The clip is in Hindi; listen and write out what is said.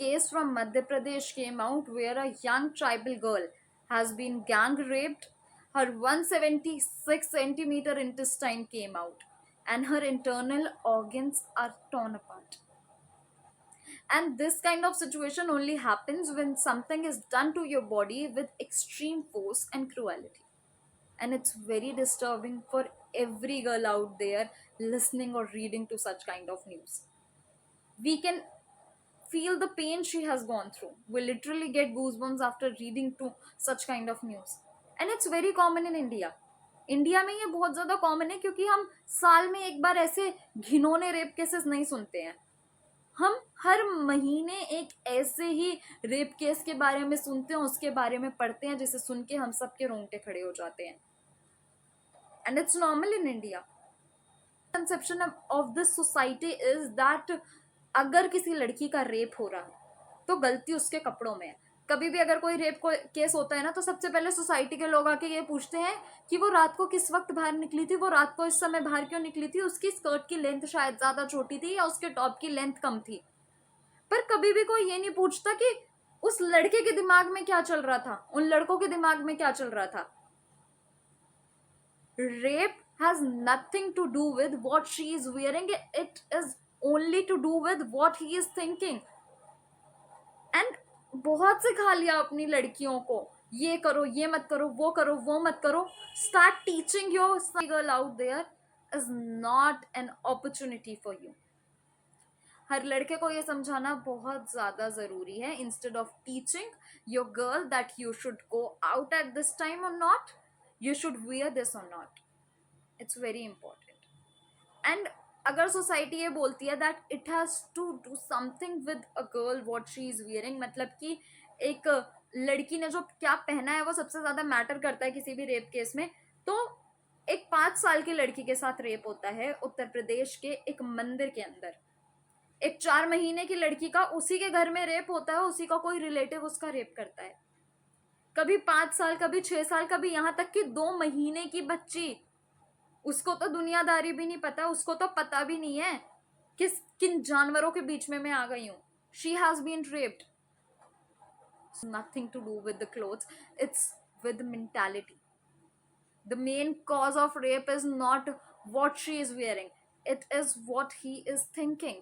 case from Madhya Pradesh came out where a young tribal girl has been gang raped. Her 176 centimeter intestine came out, and her internal organs are torn apart. And this kind of situation only happens when something is done to your body with extreme force and cruelty. And it's very disturbing for every girl out there listening or reading to such kind of news. We can feel the pain she has gone through. We literally get goosebumps after reading to such kind of news. And it's very common in India. India में ये बहुत ज्यादा कॉमन है क्योंकि हम साल में एक बार ऐसे घिनौने रेप केसेस नहीं सुनते हैं. हम हर महीने एक ऐसे ही रेप केस के बारे में सुनते हैं, उसके बारे में पढ़ते हैं, जिसे सुन के हम सबके रोंगटे खड़े हो जाते हैं. And it's normal in India. Conception of this society is that अगर किसी लड़की का रेप हो रहा है तो गलती उसके कपड़ों में है. कभी भी अगर कोई रेप केस होता है ना, तो सबसे पहले सोसाइटी के लोग आके ये पूछते हैं कि वो रात को किस वक्त बाहर निकली थी, वो रात को इस समय बाहर क्यों निकली थी, उसकी स्कर्ट की लेंथ शायद ज्यादा छोटी थी या उसके टॉप की लेंथ कम थी. पर कभी भी कोई ये नहीं पूछता कि उस लड़के के दिमाग में क्या चल रहा था, उन लड़कों के दिमाग में क्या चल रहा था. Rape has nothing to do with what she is wearing, it is only to do with what he is thinking. And बहुत सिखा लिया अपनी लड़कियों को, ये करो, ये मत करो, वो मत करो. Start teaching your girl out there is not an opportunity for you. हर लड़के को ये समझाना बहुत ज्यादा जरूरी है. Instead of teaching your girl that you should go out at this time or not, you should wear this or not. It's very important. And अगर सोसाइटी ये बोलती है that it has to do something with a girl what she is wearing, मतलब कि एक लड़की ने जो क्या पहना है वो सबसे ज्यादा मैटर करता है किसी भी रेप केस में. तो एक 5 साल की लड़की के साथ रेप होता है उत्तर प्रदेश के एक मंदिर के अंदर. एक 4 महीने की लड़की का उसी के घर में रेप होता है, उसी का कोई रिलेटिव उसका रेप करता है. कभी 5 साल, कभी 6 साल, कभी यहाँ तक कि 2 महीने की बच्ची, उसको तो दुनियादारी भी नहीं पता, उसको तो पता भी नहीं है किस किन जानवरों के बीच में मैं आ गई हूं. She has been raped. Nothing to do with the clothes, it's with mentality. The main cause of rape is not what she is wearing, it is what he is thinking.